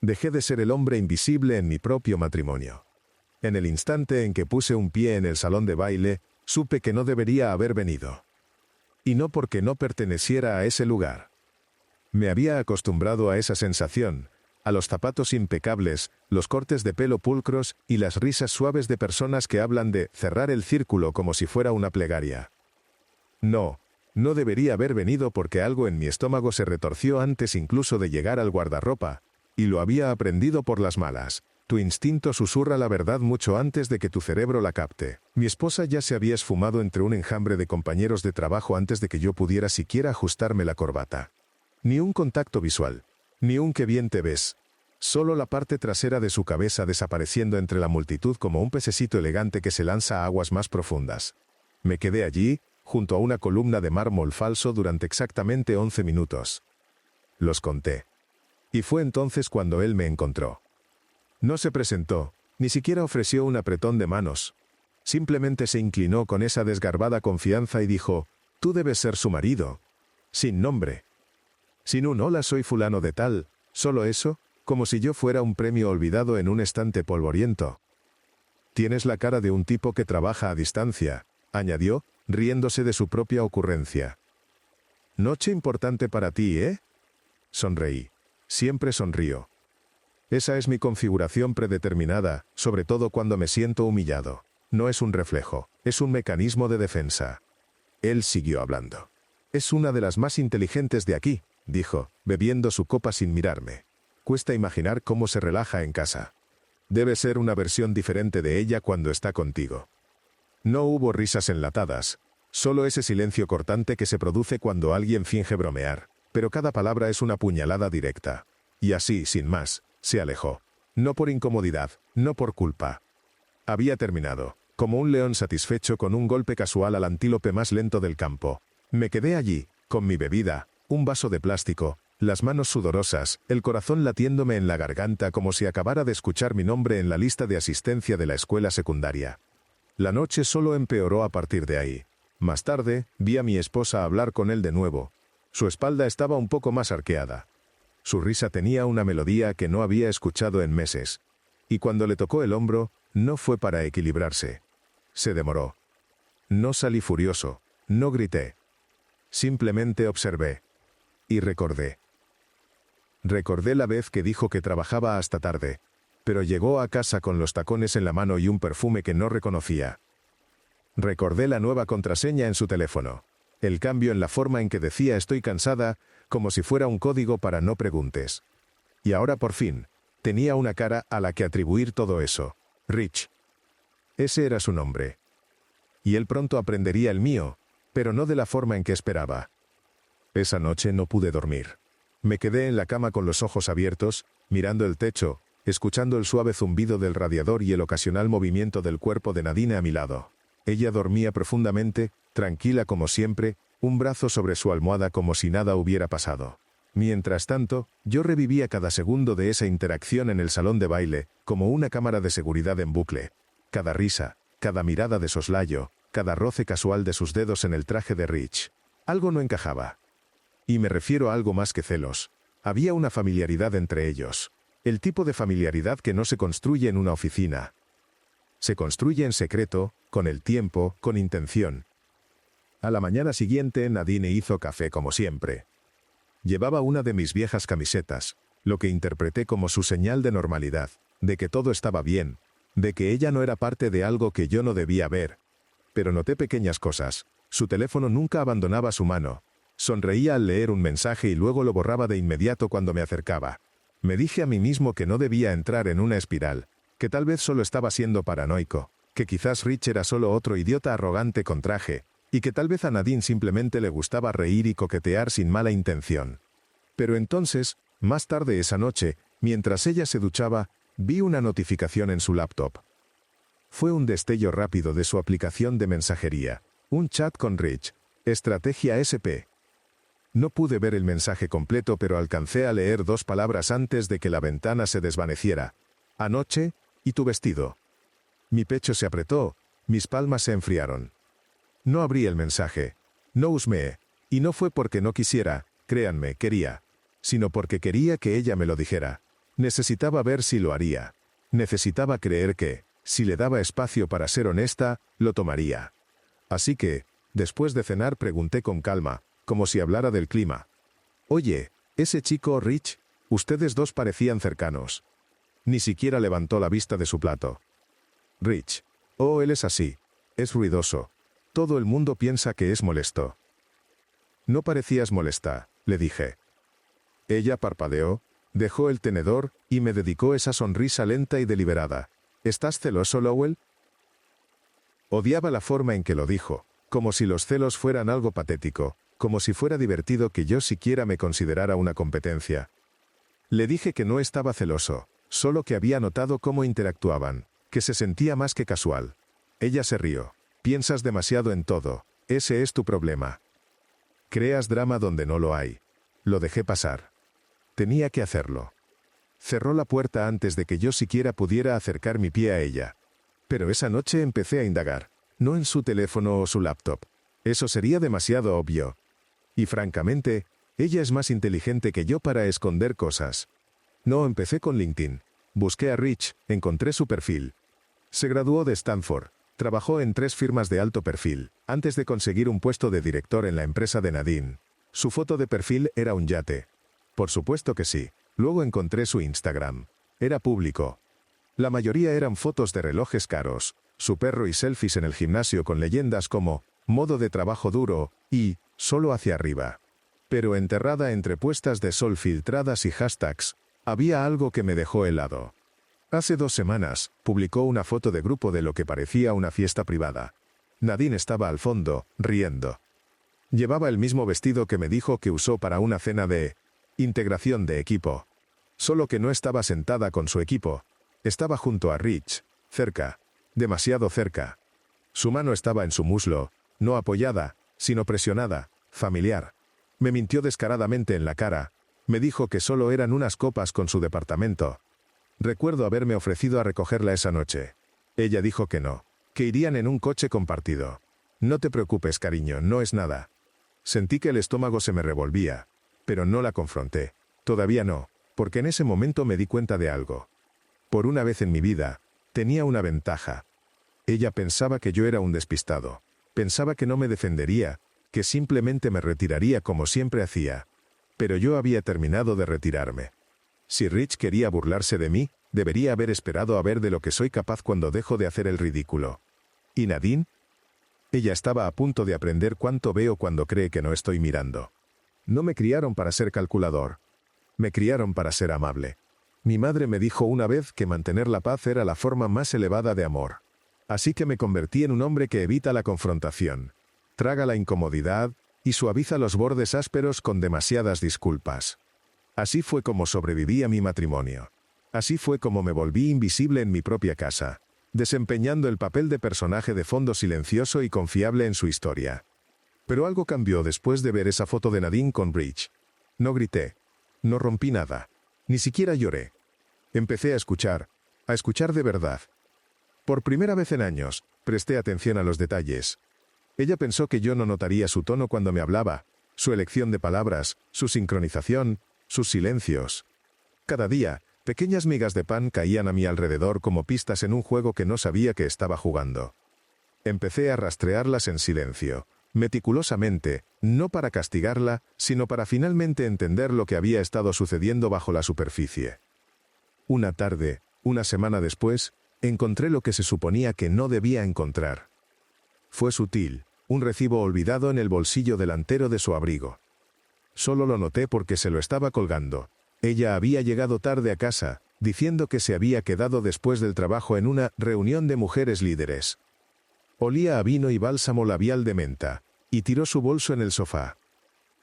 Dejé de ser el hombre invisible en mi propio matrimonio. En el instante en que puse un pie en el salón de baile, supe que no debería haber venido. Y no porque no perteneciera a ese lugar. Me había acostumbrado a esa sensación, a los zapatos impecables, los cortes de pelo pulcros y las risas suaves de personas que hablan de cerrar el círculo como si fuera una plegaria. No debería haber venido porque algo en mi estómago se retorció antes incluso de llegar al guardarropa, y lo había aprendido por las malas. Tu instinto susurra la verdad mucho antes de que tu cerebro la capte. Mi esposa ya se había esfumado entre un enjambre de compañeros de trabajo antes de que yo pudiera siquiera ajustarme la corbata. Ni un contacto visual, ni un qué bien te ves. Solo la parte trasera de su cabeza desapareciendo entre la multitud como un pececito elegante que se lanza a aguas más profundas. Me quedé allí, junto a una columna de mármol falso durante exactamente 11 minutos. Los conté. Y fue entonces cuando él me encontró. No se presentó, ni siquiera ofreció un apretón de manos. Simplemente se inclinó con esa desgarbada confianza y dijo, «Tú debes ser su marido». Sin nombre. Sin un «hola soy fulano de tal», solo eso, como si yo fuera un premio olvidado en un estante polvoriento. «Tienes la cara de un tipo que trabaja a distancia», añadió, riéndose de su propia ocurrencia. «Noche importante para ti, ¿eh?» Sonreí. Siempre sonrío. Esa es mi configuración predeterminada, sobre todo cuando me siento humillado. No es un reflejo, es un mecanismo de defensa. Él siguió hablando. «Es una de las más inteligentes de aquí», dijo, bebiendo su copa sin mirarme. «Cuesta imaginar cómo se relaja en casa. Debe ser una versión diferente de ella cuando está contigo». No hubo risas enlatadas, solo ese silencio cortante que se produce cuando alguien finge bromear, pero cada palabra es una puñalada directa. Y así, sin más, se alejó. No por incomodidad, no por culpa. Había terminado, como un león satisfecho con un golpe casual al antílope más lento del campo. Me quedé allí, con mi bebida, un vaso de plástico, las manos sudorosas, el corazón latiéndome en la garganta como si acabara de escuchar mi nombre en la lista de asistencia de la escuela secundaria. La noche solo empeoró a partir de ahí. Más tarde, vi a mi esposa hablar con él de nuevo. Su espalda estaba un poco más arqueada. Su risa tenía una melodía que no había escuchado en meses. Y cuando le tocó el hombro, no fue para equilibrarse. Se demoró. No salí furioso, no grité. Simplemente observé. Y recordé. Recordé la vez que dijo que trabajaba hasta tarde, pero llegó a casa con los tacones en la mano y un perfume que no reconocía. Recordé la nueva contraseña en su teléfono. El cambio en la forma en que decía «estoy cansada», como si fuera un código para no preguntes. Y ahora por fin, tenía una cara a la que atribuir todo eso. Rich. Ese era su nombre. Y él pronto aprendería el mío, pero no de la forma en que esperaba. Esa noche no pude dormir. Me quedé en la cama con los ojos abiertos, mirando el techo, escuchando el suave zumbido del radiador y el ocasional movimiento del cuerpo de Nadine a mi lado. Ella dormía profundamente, tranquila como siempre, un brazo sobre su almohada como si nada hubiera pasado. Mientras tanto, yo revivía cada segundo de esa interacción en el salón de baile, como una cámara de seguridad en bucle. Cada risa, cada mirada de soslayo, cada roce casual de sus dedos en el traje de Rich. Algo no encajaba. Y me refiero a algo más que celos. Había una familiaridad entre ellos. El tipo de familiaridad que no se construye en una oficina. Se construye en secreto, con el tiempo, con intención. A la mañana siguiente Nadine hizo café como siempre. Llevaba una de mis viejas camisetas, lo que interpreté como su señal de normalidad, de que todo estaba bien, de que ella no era parte de algo que yo no debía ver. Pero noté pequeñas cosas. Su teléfono nunca abandonaba su mano. Sonreía al leer un mensaje y luego lo borraba de inmediato cuando me acercaba. Me dije a mí mismo que no debía entrar en una espiral, que tal vez solo estaba siendo paranoico, que quizás Rich era solo otro idiota arrogante con traje, y que tal vez a Nadine simplemente le gustaba reír y coquetear sin mala intención. Pero entonces, más tarde esa noche, mientras ella se duchaba, vi una notificación en su laptop. Fue un destello rápido de su aplicación de mensajería. Un chat con Rich. Estrategia SP. No pude ver el mensaje completo, pero alcancé a leer 2 palabras antes de que la ventana se desvaneciera. Anoche, y tu vestido. Mi pecho se apretó, mis palmas se enfriaron. No abrí el mensaje. No husmeé. Y no fue porque no quisiera, créanme, quería. Sino porque quería que ella me lo dijera. Necesitaba ver si lo haría. Necesitaba creer que, si le daba espacio para ser honesta, lo tomaría. Así que, después de cenar pregunté con calma, como si hablara del clima. Oye, ese chico Rich, ustedes dos parecían cercanos. Ni siquiera levantó la vista de su plato. Rich. Oh, él es así. Es ruidoso. Todo el mundo piensa que es molesto. No parecías molesta, le dije. Ella parpadeó, dejó el tenedor y me dedicó esa sonrisa lenta y deliberada. ¿Estás celoso, Lowell? Odiaba la forma en que lo dijo, como si los celos fueran algo patético, como si fuera divertido que yo siquiera me considerara una competencia. Le dije que no estaba celoso, solo que había notado cómo interactuaban, que se sentía más que casual. Ella se rió. Piensas demasiado en todo, ese es tu problema. Creas drama donde no lo hay. Lo dejé pasar. Tenía que hacerlo. Cerró la puerta antes de que yo siquiera pudiera acercar mi pie a ella. Pero esa noche empecé a indagar, no en su teléfono o su laptop. Eso sería demasiado obvio. Y francamente, ella es más inteligente que yo para esconder cosas. No, empecé con LinkedIn. Busqué a Rich, encontré su perfil. Se graduó de Stanford. Trabajó en 3 firmas de alto perfil, antes de conseguir un puesto de director en la empresa de Nadine. Su foto de perfil era un yate. Por supuesto que sí. Luego encontré su Instagram. Era público. La mayoría eran fotos de relojes caros, su perro y selfies en el gimnasio con leyendas como modo de trabajo duro y solo hacia arriba. Pero enterrada entre puestas de sol filtradas y hashtags, había algo que me dejó helado. Hace 2 semanas, publicó una foto de grupo de lo que parecía una fiesta privada. Nadine estaba al fondo, riendo. Llevaba el mismo vestido que me dijo que usó para una cena de integración de equipo. Solo que no estaba sentada con su equipo. Estaba junto a Rich, cerca, demasiado cerca. Su mano estaba en su muslo, no apoyada, sino presionada, familiar. Me mintió descaradamente en la cara. Me dijo que solo eran unas copas con su departamento. Recuerdo haberme ofrecido a recogerla esa noche. Ella dijo que no, que irían en un coche compartido. No te preocupes, cariño, no es nada. Sentí que el estómago se me revolvía, pero no la confronté. Todavía no, porque en ese momento me di cuenta de algo. Por una vez en mi vida, tenía una ventaja. Ella pensaba que yo era un despistado. Pensaba que no me defendería, que simplemente me retiraría como siempre hacía. Pero yo había terminado de retirarme. Si Rich quería burlarse de mí, debería haber esperado a ver de lo que soy capaz cuando dejo de hacer el ridículo. ¿Y Nadine? Ella estaba a punto de aprender cuánto veo cuando cree que no estoy mirando. No me criaron para ser calculador. Me criaron para ser amable. Mi madre me dijo una vez que mantener la paz era la forma más elevada de amor. Así que me convertí en un hombre que evita la confrontación, traga la incomodidad y suaviza los bordes ásperos con demasiadas disculpas. Así fue como sobreviví a mi matrimonio. Así fue como me volví invisible en mi propia casa, desempeñando el papel de personaje de fondo silencioso y confiable en su historia. Pero algo cambió después de ver esa foto de Nadine con Rich. No grité. No rompí nada. Ni siquiera lloré. Empecé a escuchar de verdad. Por primera vez en años, presté atención a los detalles. Ella pensó que yo no notaría su tono cuando me hablaba, su elección de palabras, su sincronización, sus silencios. Cada día, pequeñas migas de pan caían a mi alrededor como pistas en un juego que no sabía que estaba jugando. Empecé a rastrearlas en silencio, meticulosamente, no para castigarla, sino para finalmente entender lo que había estado sucediendo bajo la superficie. Una tarde, una semana después, encontré lo que se suponía que no debía encontrar. Fue sutil, un recibo olvidado en el bolsillo delantero de su abrigo. Solo lo noté porque se lo estaba colgando. Ella había llegado tarde a casa, diciendo que se había quedado después del trabajo en una reunión de mujeres líderes. Olía a vino y bálsamo labial de menta, y tiró su bolso en el sofá.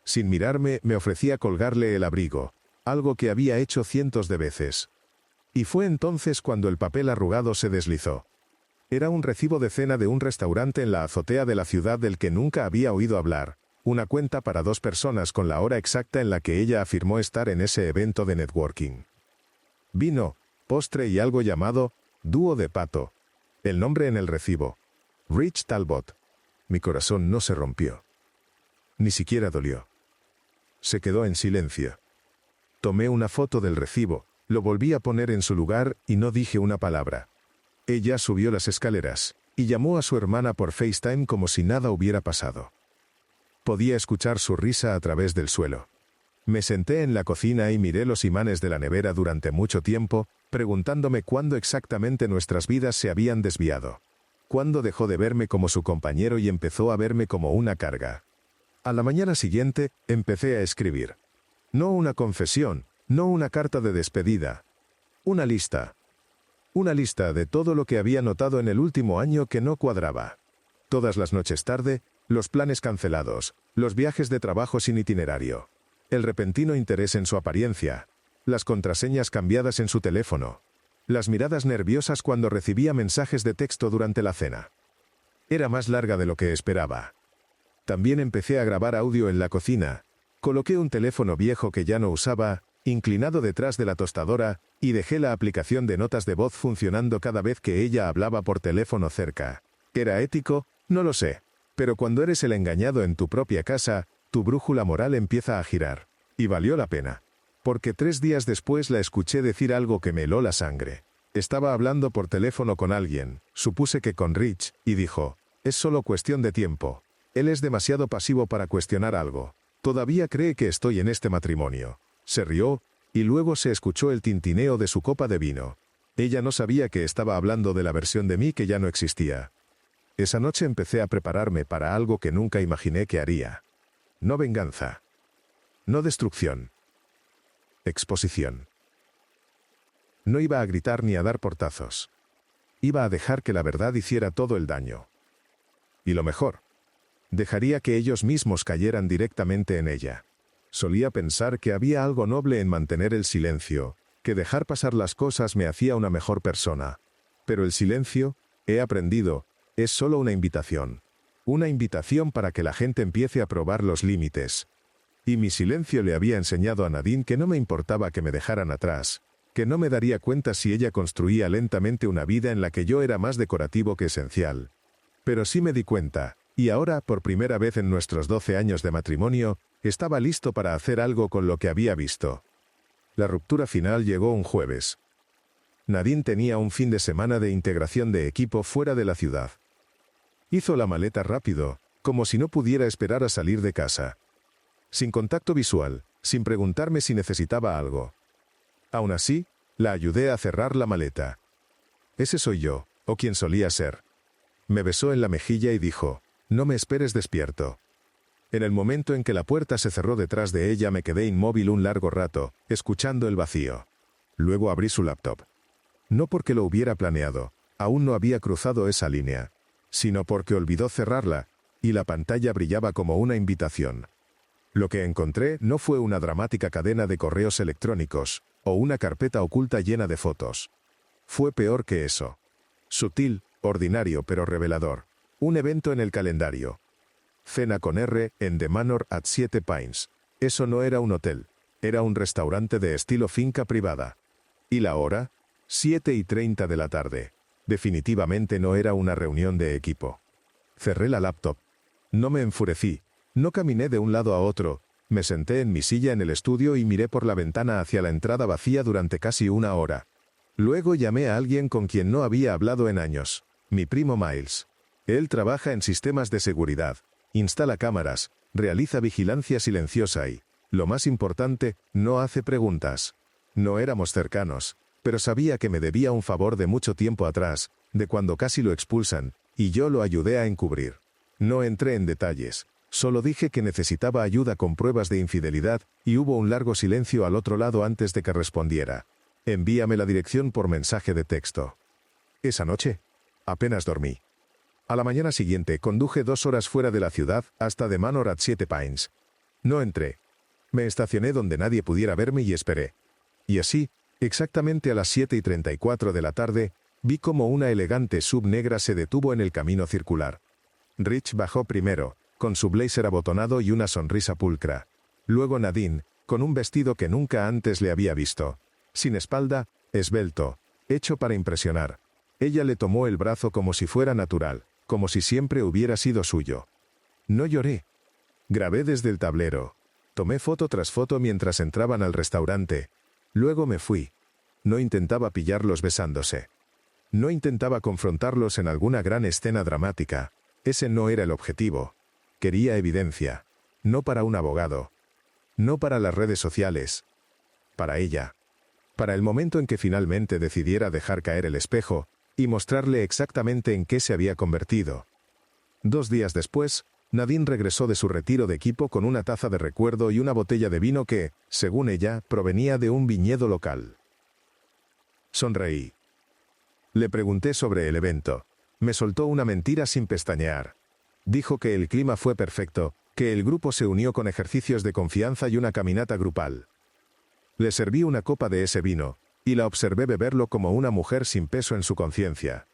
Sin mirarme, me ofrecí a colgarle el abrigo, algo que había hecho cientos de veces. Y fue entonces cuando el papel arrugado se deslizó. Era un recibo de cena de un restaurante en la azotea de la ciudad del que nunca había oído hablar, una cuenta para 2 personas con la hora exacta en la que ella afirmó estar en ese evento de networking. Vino, postre y algo llamado dúo de pato. El nombre en el recibo. Rich Talbot. Mi corazón no se rompió. Ni siquiera dolió. Se quedó en silencio. Tomé una foto del recibo, Lo volví a poner en su lugar y no dije una palabra. Ella subió las escaleras y llamó a su hermana por FaceTime como si nada hubiera pasado. Podía escuchar su risa a través del suelo. Me senté en la cocina y miré los imanes de la nevera durante mucho tiempo, preguntándome cuándo exactamente nuestras vidas se habían desviado. Cuándo dejó de verme como su compañero y empezó a verme como una carga. A la mañana siguiente, empecé a escribir. No una confesión, no una carta de despedida. Una lista. Una lista de todo lo que había notado en el último año que no cuadraba. Todas las noches tarde, los planes cancelados, los viajes de trabajo sin itinerario. El repentino interés en su apariencia, las contraseñas cambiadas en su teléfono, las miradas nerviosas cuando recibía mensajes de texto durante la cena. Era más larga de lo que esperaba. También empecé a grabar audio en la cocina. Coloqué un teléfono viejo que ya no usaba, inclinado detrás de la tostadora, y dejé la aplicación de notas de voz funcionando cada vez que ella hablaba por teléfono cerca. ¿Era ético? No lo sé. Pero cuando eres el engañado en tu propia casa, tu brújula moral empieza a girar. Y valió la pena. Porque 3 días después la escuché decir algo que me heló la sangre. Estaba hablando por teléfono con alguien, supuse que con Rich, y dijo, es solo cuestión de tiempo. Él es demasiado pasivo para cuestionar algo. Todavía cree que estoy en este matrimonio. Se rió, y luego se escuchó el tintineo de su copa de vino. Ella no sabía que estaba hablando de la versión de mí que ya no existía. Esa noche empecé a prepararme para algo que nunca imaginé que haría. No venganza. No destrucción. Exposición. No iba a gritar ni a dar portazos. Iba a dejar que la verdad hiciera todo el daño. Y lo mejor, dejaría que ellos mismos cayeran directamente en ella. Solía pensar que había algo noble en mantener el silencio, que dejar pasar las cosas me hacía una mejor persona. Pero el silencio, he aprendido, es solo una invitación. Una invitación para que la gente empiece a probar los límites. Y mi silencio le había enseñado a Nadine que no me importaba que me dejaran atrás, que no me daría cuenta si ella construía lentamente una vida en la que yo era más decorativo que esencial. Pero sí me di cuenta, y ahora, por primera vez en nuestros 12 años de matrimonio, estaba listo para hacer algo con lo que había visto. La ruptura final llegó un jueves. Nadine tenía un fin de semana de integración de equipo fuera de la ciudad. Hizo la maleta rápido, como si no pudiera esperar a salir de casa. Sin contacto visual, sin preguntarme si necesitaba algo. Aún así, la ayudé a cerrar la maleta. Ese soy yo, o quien solía ser. Me besó en la mejilla y dijo, no me esperes despierto. En el momento en que la puerta se cerró detrás de ella me quedé inmóvil un largo rato, escuchando el vacío. Luego abrí su laptop. No porque lo hubiera planeado, aún no había cruzado esa línea, sino porque olvidó cerrarla, y la pantalla brillaba como una invitación. Lo que encontré no fue una dramática cadena de correos electrónicos, o una carpeta oculta llena de fotos. Fue peor que eso. Sutil, ordinario pero revelador. Un evento en el calendario. Cena con R en The Manor at 7 Pines. Eso no era un hotel. Era un restaurante de estilo finca privada. ¿Y la hora? 7:30 de la tarde. Definitivamente no era una reunión de equipo. Cerré la laptop. No me enfurecí. No caminé de un lado a otro. Me senté en mi silla en el estudio y miré por la ventana hacia la entrada vacía durante casi 1 hora. Luego llamé a alguien con quien no había hablado en años. Mi primo Miles. Él trabaja en sistemas de seguridad. Instala cámaras, realiza vigilancia silenciosa y, lo más importante, no hace preguntas. No éramos cercanos, pero sabía que me debía un favor de mucho tiempo atrás, de cuando casi lo expulsan, y yo lo ayudé a encubrir. No entré en detalles, solo dije que necesitaba ayuda con pruebas de infidelidad, y hubo un largo silencio al otro lado antes de que respondiera. Envíame la dirección por mensaje de texto. Esa noche, apenas dormí. A la mañana siguiente conduje 2 horas fuera de la ciudad hasta The Manor at 7 Pines. No entré. Me estacioné donde nadie pudiera verme y esperé. Y así, exactamente a las 7:34 de la tarde, vi como una elegante sub negra se detuvo en el camino circular. Rich bajó primero, con su blazer abotonado y una sonrisa pulcra. Luego Nadine, con un vestido que nunca antes le había visto. Sin espalda, esbelto, hecho para impresionar. Ella le tomó el brazo como si fuera natural, como si siempre hubiera sido suyo. No lloré. Grabé desde el tablero. Tomé foto tras foto mientras entraban al restaurante. Luego me fui. No intentaba pillarlos besándose. No intentaba confrontarlos en alguna gran escena dramática. Ese no era el objetivo. Quería evidencia. No para un abogado. No para las redes sociales. Para ella. Para el momento en que finalmente decidiera dejar caer el espejo y mostrarle exactamente en qué se había convertido. 2 días después, Nadine regresó de su retiro de equipo con una taza de recuerdo y una botella de vino que, según ella, provenía de un viñedo local. Sonreí. Le pregunté sobre el evento. Me soltó una mentira sin pestañear. Dijo que el clima fue perfecto, que el grupo se unió con ejercicios de confianza y una caminata grupal. Le serví una copa de ese vino, y la observé beberlo como una mujer sin peso en su conciencia.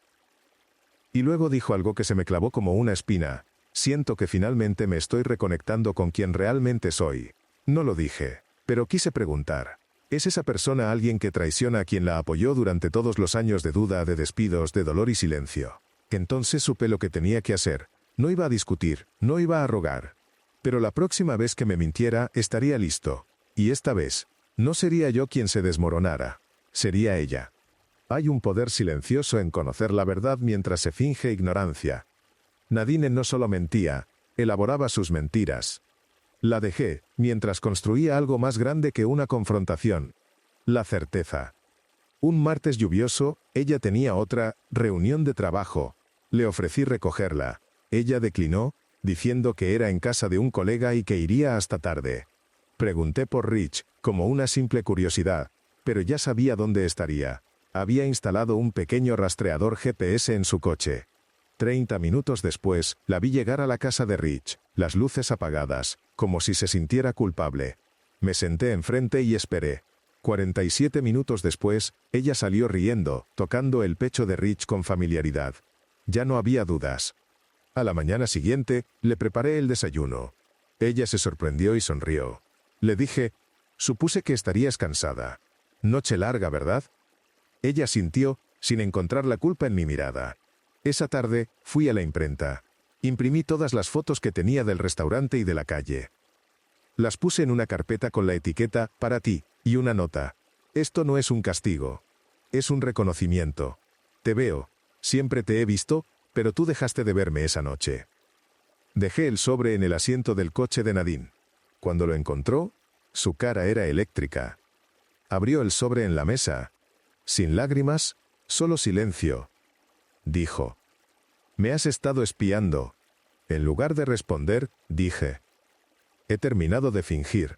Y luego dijo algo que se me clavó como una espina. Siento que finalmente me estoy reconectando con quien realmente soy. No lo dije, pero quise preguntar. ¿Es esa persona alguien que traiciona a quien la apoyó durante todos los años de duda, de despidos, de dolor y silencio? Entonces supe lo que tenía que hacer. No iba a discutir, no iba a rogar. Pero la próxima vez que me mintiera, estaría listo. Y esta vez, no sería yo quien se desmoronara. Sería ella. Hay un poder silencioso en conocer la verdad mientras se finge ignorancia. Nadine no solo mentía, elaboraba sus mentiras. La dejé, mientras construía algo más grande que una confrontación. La certeza. Un martes lluvioso, ella tenía otra reunión de trabajo. Le ofrecí recogerla. Ella declinó, diciendo que era en casa de un colega y que iría hasta tarde. Pregunté por Rich, como una simple curiosidad, pero ya sabía dónde estaría. Había instalado un pequeño rastreador GPS en su coche. 30 minutos después, la vi llegar a la casa de Rich, las luces apagadas, como si se sintiera culpable. Me senté enfrente y esperé. 47 minutos después, ella salió riendo, tocando el pecho de Rich con familiaridad. Ya no había dudas. A la mañana siguiente, le preparé el desayuno. Ella se sorprendió y sonrió. Le dije, supuse que estarías cansada. Noche larga, ¿verdad? Ella sintió, sin encontrar la culpa en mi mirada. Esa tarde, fui a la imprenta. Imprimí todas las fotos que tenía del restaurante y de la calle. Las puse en una carpeta con la etiqueta, para ti, y una nota. Esto no es un castigo. Es un reconocimiento. Te veo. Siempre te he visto, pero tú dejaste de verme esa noche. Dejé el sobre en el asiento del coche de Nadine. Cuando lo encontró, su cara era eléctrica. Abrió el sobre en la mesa. Sin lágrimas, solo silencio. Dijo. Me has estado espiando. En lugar de responder, dije. He terminado de fingir.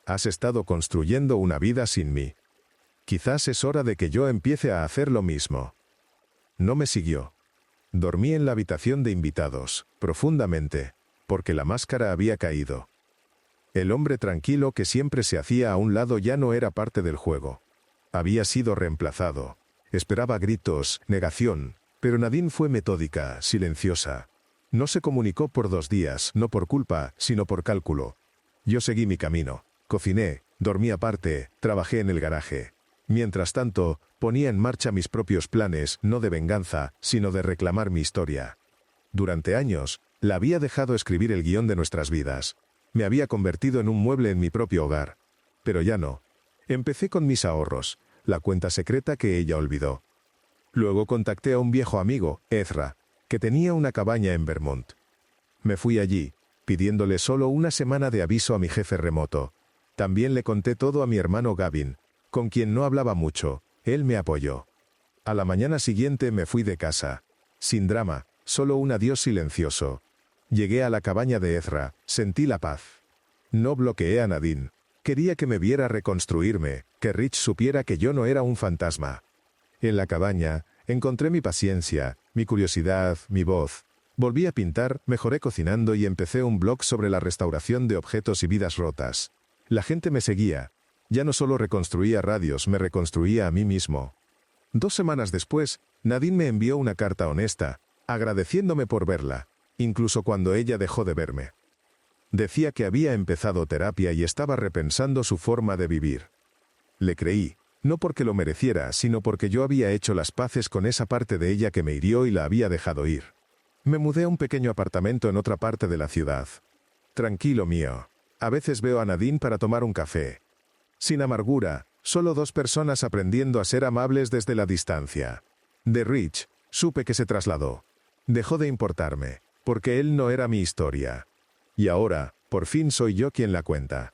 Has estado construyendo una vida sin mí. Quizás es hora de que yo empiece a hacer lo mismo. No me siguió. Dormí en la habitación de invitados, profundamente, porque la máscara había caído. El hombre tranquilo que siempre se hacía a un lado ya no era parte del juego. Había sido reemplazado. Esperaba gritos, negación, pero Nadine fue metódica, silenciosa. No se comunicó por 2 días, no por culpa, sino por cálculo. Yo seguí mi camino. Cociné, dormí aparte, trabajé en el garaje. Mientras tanto, ponía en marcha mis propios planes, no de venganza, sino de reclamar mi historia. Durante años, la había dejado escribir el guión de nuestras vidas. Me había convertido en un mueble en mi propio hogar. Pero ya no. Empecé con mis ahorros, la cuenta secreta que ella olvidó. Luego contacté a un viejo amigo, Ezra, que tenía una cabaña en Vermont. Me fui allí, pidiéndole solo una semana de aviso a mi jefe remoto. También le conté todo a mi hermano Gavin, con quien no hablaba mucho. Él me apoyó. A la mañana siguiente me fui de casa. Sin drama, solo un adiós silencioso. Llegué a la cabaña de Ezra, sentí la paz. No bloqueé a Nadine. Quería que me viera reconstruirme, que Rich supiera que yo no era un fantasma. En la cabaña, encontré mi paciencia, mi curiosidad, mi voz. Volví a pintar, mejoré cocinando y empecé un blog sobre la restauración de objetos y vidas rotas. La gente me seguía. Ya no solo reconstruía radios, me reconstruía a mí mismo. 2 semanas después, Nadine me envió una carta honesta, agradeciéndome por verla, incluso cuando ella dejó de verme. Decía que había empezado terapia y estaba repensando su forma de vivir. Le creí, no porque lo mereciera, sino porque yo había hecho las paces con esa parte de ella que me hirió y la había dejado ir. Me mudé a un pequeño apartamento en otra parte de la ciudad. Tranquilo mío. A veces veo a Nadine para tomar un café. Sin amargura, Solo dos personas aprendiendo a ser amables desde la distancia. De Rich, supe que se trasladó. Dejó de importarme, porque él no era mi historia. Y ahora, por fin soy yo quien la cuenta.